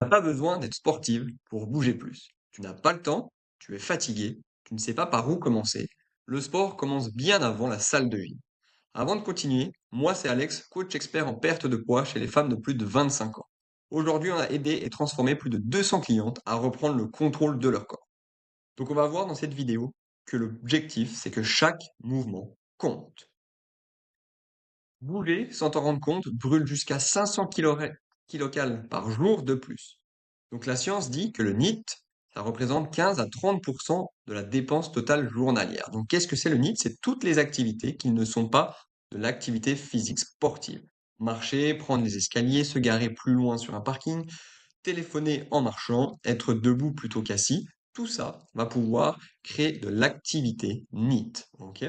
n'as pas besoin d'être sportive pour bouger plus. Tu n'as pas le temps, tu es fatigué, tu ne sais pas par où commencer. Le sport commence bien avant la salle de vie. Avant de continuer, moi c'est Alex, coach expert en perte de poids chez les femmes de plus de 25 ans. Aujourd'hui, on a aidé et transformé plus de 200 clientes à reprendre le contrôle de leur corps. Donc on va voir dans cette vidéo que l'objectif, c'est que chaque mouvement compte. Bouger sans t'en rendre compte brûle jusqu'à 500 kilocalories par jour de plus. Donc la science dit que le NEAT, ça représente 15 à 30% de la dépense totale journalière. Donc qu'est-ce que c'est le NEAT? C'est toutes les activités qui ne sont pas de l'activité physique sportive. Marcher, prendre les escaliers, se garer plus loin sur un parking, téléphoner en marchant, être debout plutôt qu'assis, tout ça va pouvoir créer de l'activité NEAT. Ok.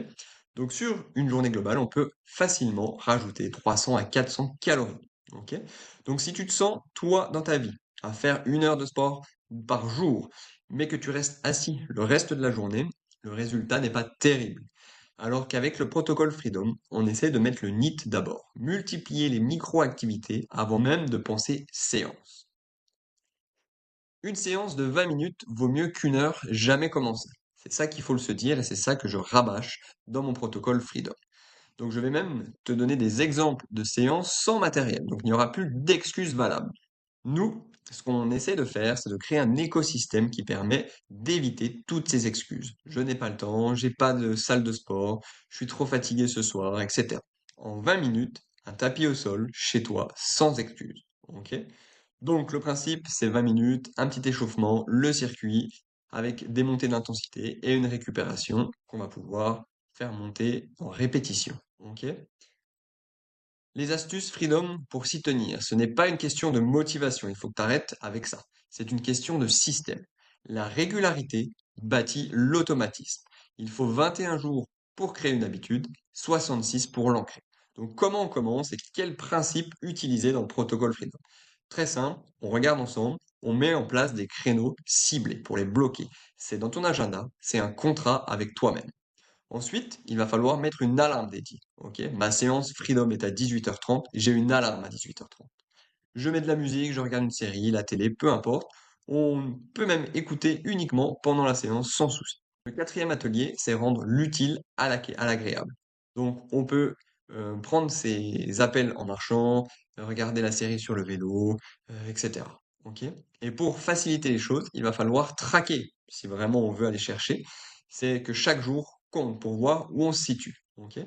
Donc sur une journée globale, on peut facilement rajouter 300 à 400 calories. Ok. Donc si tu te sens, toi, dans ta vie, à faire 1 heure de sport par jour, mais que tu restes assis le reste de la journée, le résultat n'est pas terrible. Alors qu'avec le protocole Freedom, on essaie de mettre le NEAT d'abord, multiplier les micro-activités avant même de penser séance. Une séance de 20 minutes vaut mieux qu'1 heure jamais commencée. C'est ça qu'il faut se dire et c'est ça que je rabâche dans mon protocole Freedom. Donc je vais même te donner des exemples de séances sans matériel. Donc il n'y aura plus d'excuses valables. Nous, ce qu'on essaie de faire, c'est de créer un écosystème qui permet d'éviter toutes ces excuses. Je n'ai pas le temps, j'ai pas de salle de sport, je suis trop fatigué ce soir, etc. En 20 minutes, un tapis au sol, chez toi, sans excuses. Ok. Donc le principe, c'est 20 minutes, un petit échauffement, le circuit, avec des montées d'intensité et une récupération qu'on va pouvoir faire monter en répétition. Ok. Les astuces Freedom pour s'y tenir, ce n'est pas une question de motivation, il faut que tu arrêtes avec ça. C'est une question de système. La régularité bâtit l'automatisme. Il faut 21 jours pour créer une habitude, 66 pour l'ancrer. Donc comment on commence et quels principes utiliser dans le protocole Freedom? Très simple, on regarde ensemble, on met en place des créneaux ciblés pour les bloquer. C'est dans ton agenda, c'est un contrat avec toi-même. Ensuite, il va falloir mettre une alarme dédiée. Ok, ma séance Freedom est à 18h30, j'ai une alarme à 18h30. Je mets de la musique, je regarde une série, la télé, peu importe. On peut même écouter uniquement pendant la séance sans souci. Le quatrième atelier, c'est rendre l'utile à l'agréable. Donc, on peut prendre ses appels en marchant, regarder la série sur le vélo, etc. Ok. Et pour faciliter les choses, il va falloir traquer, si vraiment on veut aller chercher. C'est que chaque jour compte pour voir où on se situe. Ok.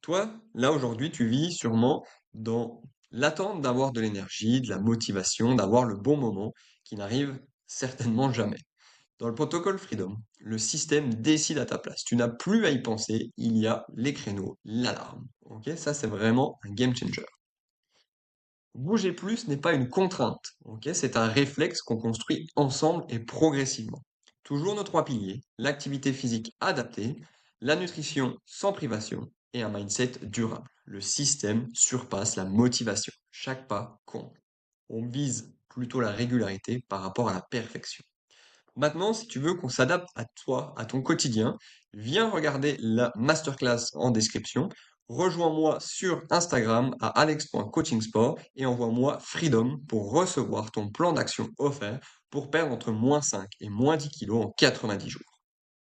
Toi, là aujourd'hui, tu vis sûrement dans l'attente d'avoir de l'énergie, de la motivation, d'avoir le bon moment, qui n'arrive certainement jamais. Dans le protocole Freedom, le système décide à ta place. Tu n'as plus à y penser, il y a les créneaux, l'alarme. Ok, ça c'est vraiment un game changer. Bouger plus n'est pas une contrainte, ok, c'est un réflexe qu'on construit ensemble et progressivement. Toujours nos trois piliers, l'activité physique adaptée, la nutrition sans privation et un mindset durable. Le système surpasse la motivation. Chaque pas compte. On vise plutôt la régularité par rapport à la perfection. Maintenant, si tu veux qu'on s'adapte à toi, à ton quotidien, viens regarder la masterclass en description. Rejoins-moi sur Instagram à alex.coachingsport et envoie-moi Freedom pour recevoir ton plan d'action offert pour perdre entre -5 et -10 kilos en 90 jours.